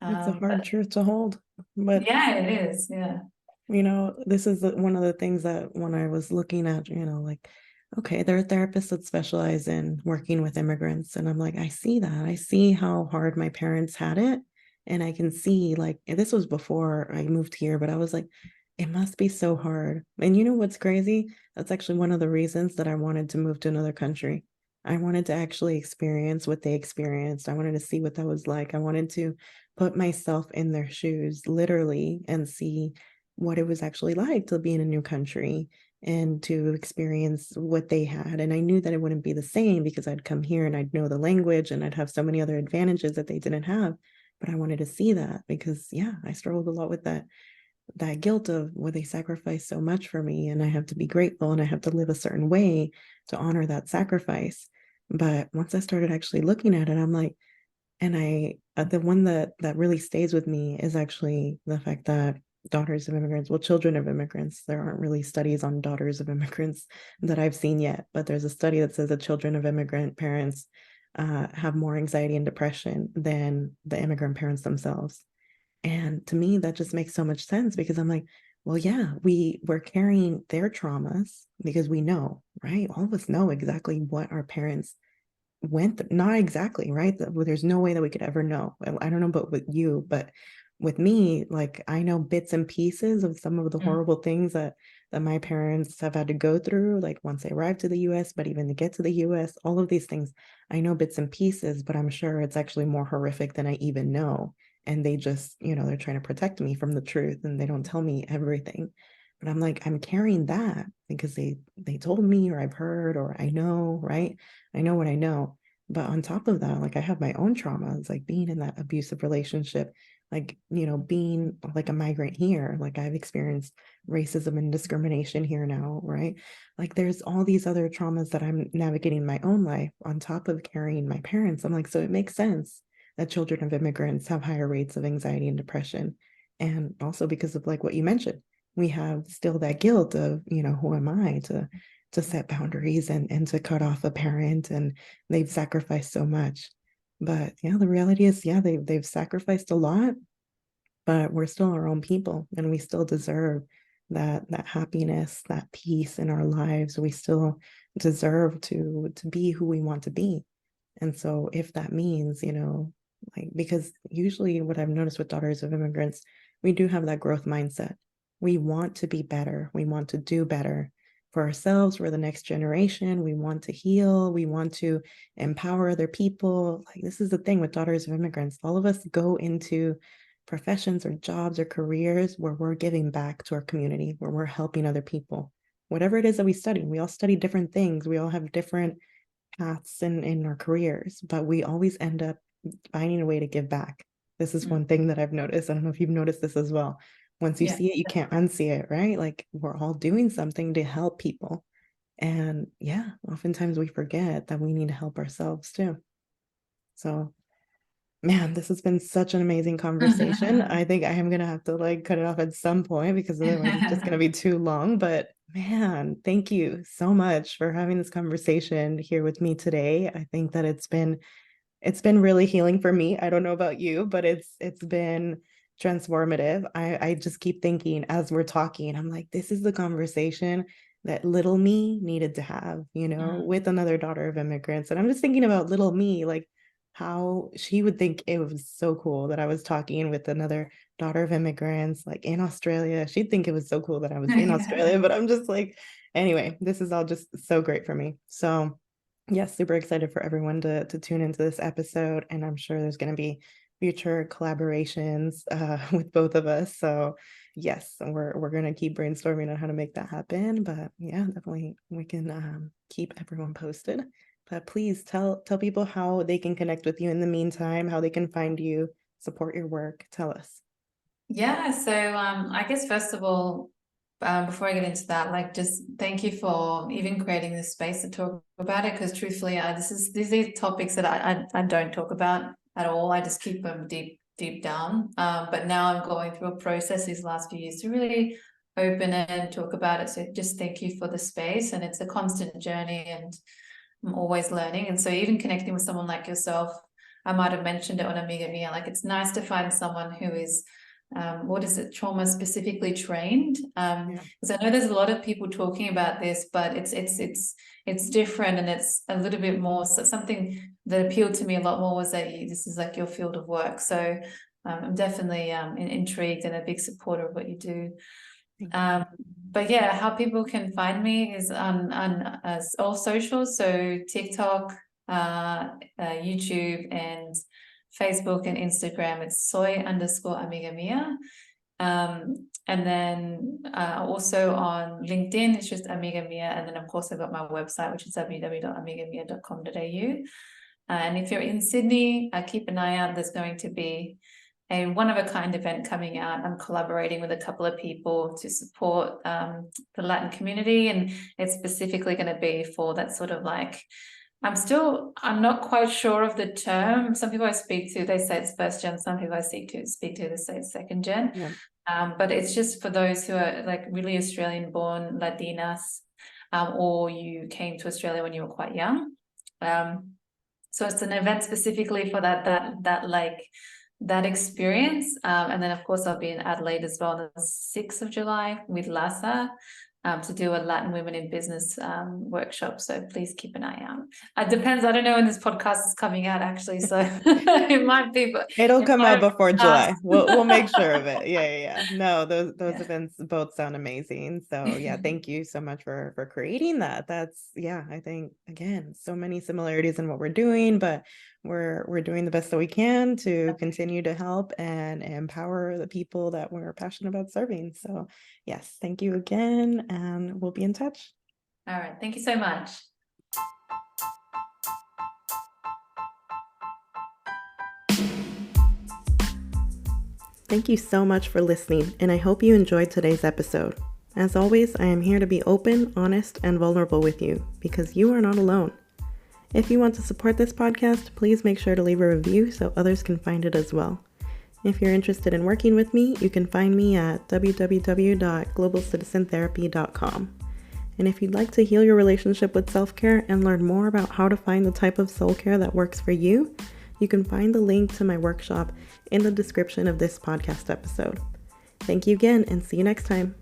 It's a hard But truth to hold, but yeah, it is. Yeah. this is one of the things that when I was looking at, like, okay, there are therapists that specialize in working with immigrants. And I'm like, I see that. I see how hard my parents had it. And I can see, like, this was before I moved here, but I was like, it must be so hard. And you know what's crazy? That's actually one of the reasons that I wanted to move to another country. I wanted to actually experience what they experienced. I wanted to see what that was like. I wanted to put myself in their shoes, literally, and see what it was actually like to be in a new country and to experience what they had. And I knew that it wouldn't be the same because I'd come here and I'd know the language and I'd have so many other advantages that they didn't have. But I wanted to see that because, yeah, I struggled a lot with that guilt of, well, they sacrificed so much for me and I have to be grateful and I have to live a certain way to honor that sacrifice. But once I started actually looking at it, I'm like, and the one that really stays with me is actually the fact that daughters of immigrants, well, children of immigrants, there aren't really studies on daughters of immigrants that I've seen yet, but there's a study that says that children of immigrant parents have more anxiety and depression than the immigrant parents themselves. And to me, that just makes so much sense because I'm like, well, yeah, we're carrying their traumas because we know, right? All of us know exactly what our parents not exactly, right? There's no way that we could ever know. I don't know about with you, but with me, like, I know bits and pieces of some of the Mm. horrible things that my parents have had to go through, like once they arrived to the US, but even to get to the US, all of these things, I know bits and pieces, but I'm sure it's actually more horrific than I even know. And they just, they're trying to protect me from the truth and they don't tell me everything. But I'm like, I'm carrying that because they told me, or I've heard, or I know, right? I know what I know. But on top of that, like, I have my own traumas, like being in that abusive relationship, like, being like a migrant here, like I've experienced racism and discrimination here now, right? Like there's all these other traumas that I'm navigating in my own life on top of carrying my parents. I'm like, so it makes sense that children of immigrants have higher rates of anxiety and depression. And also because of like what you mentioned, we have still that guilt of, who am I to set boundaries and to cut off a parent, and they've sacrificed so much. But yeah, the reality is, yeah, they've sacrificed a lot, but we're still our own people and we still deserve that happiness, that peace in our lives. We still deserve to be who we want to be. And so if that means, like, because usually what I've noticed with daughters of immigrants, we do have that growth mindset. We want to be better. We want to do better for ourselves, for the next generation. We want to heal. We want to empower other people. Like, this is the thing with daughters of immigrants. All of us go into professions or jobs or careers where we're giving back to our community, where we're helping other people. Whatever it is that we study, we all study different things. We all have different paths in our careers, but we always end up finding a way to give back. This is one thing that I've noticed. I don't know if you've noticed this as well. Once you Yeah. see it, you can't unsee it, right? Like, we're all doing something to help people. And yeah, oftentimes we forget that we need to help ourselves too. So, man, this has been such an amazing conversation. I think I am gonna have to like cut it off at some point because otherwise it's just gonna be too long. But man, thank you so much for having this conversation here with me today. I think that it's been really healing for me. I don't know about you, but it's been transformative. I just keep thinking as we're talking, I'm like, this is the conversation that little me needed to have, with another daughter of immigrants. And I'm just thinking about little me, like how she would think it was so cool that I was talking with another daughter of immigrants, like in Australia. She'd think it was so cool that I was in Yeah. Australia, but I'm just like, anyway, this is all just so great for me. So yes, super excited for everyone to tune into this episode, and I'm sure there's going to be future collaborations with both of us. So yes, we're going to keep brainstorming on how to make that happen. But yeah, definitely we can keep everyone posted. But please tell people how they can connect with you in the meantime, how they can find you, support your work. Tell us. Yeah, so I guess first of all, before I get into that, like just thank you for even creating this space to talk about it. Because truthfully, these are topics that I don't talk about at all. I just keep them deep down. But now I'm going through a process these last few years to really open it and talk about it. So just thank you for the space, and it's a constant journey, and I'm always learning. And so even connecting with someone like yourself, I might have mentioned it on Amiga Mia. Like, it's nice to find someone who is trauma specifically trained. Because I know there's a lot of people talking about this, but it's different, and it's a little bit more. So something that appealed to me a lot more was that this is like your field of work. So I'm definitely intrigued and a big supporter of what you do. But yeah, how people can find me is on all socials. So TikTok, YouTube, and Facebook and Instagram. It's soy_amiga mia. And then also on LinkedIn, it's just Amiga Mia. And then, of course, I've got my website, which is www.amigamia.com.au. And if you're in Sydney, keep an eye out. There's going to be a one-of-a-kind event coming out. I'm collaborating with a couple of people to support the Latin community, and it's specifically going to be for that sort of like, I'm not quite sure of the term. Some people I speak to, they say it's first gen. Some people I speak to, they say it's second gen. Yeah. But it's just for those who are like really Australian born Latinas, or you came to Australia when you were quite young. So it's an event specifically for that experience. And then, of course, I'll be in Adelaide as well on the 6th of July with LASA to do a Latin Women in Business workshop. So please keep an eye out. It depends. I don't know when this podcast is coming out, actually. So it might be, but It'll come out before July. We'll make sure of it. Yeah. No, those events both sound amazing. So yeah, thank you so much for creating that. That's I think again, so many similarities in what we're doing, but we're doing the best that we can to continue to help and empower the people that we're passionate about serving. So yes, thank you again, and we'll be in touch. All right. Thank you so much. Thank you so much for listening, and I hope you enjoyed today's episode. As always, I am here to be open, honest, and vulnerable with you because you are not alone. If you want to support this podcast, please make sure to leave a review so others can find it as well. If you're interested in working with me, you can find me at www.globalcitizentherapy.com. And if you'd like to heal your relationship with self-care and learn more about how to find the type of soul care that works for you, you can find the link to my workshop in the description of this podcast episode. Thank you again, and see you next time.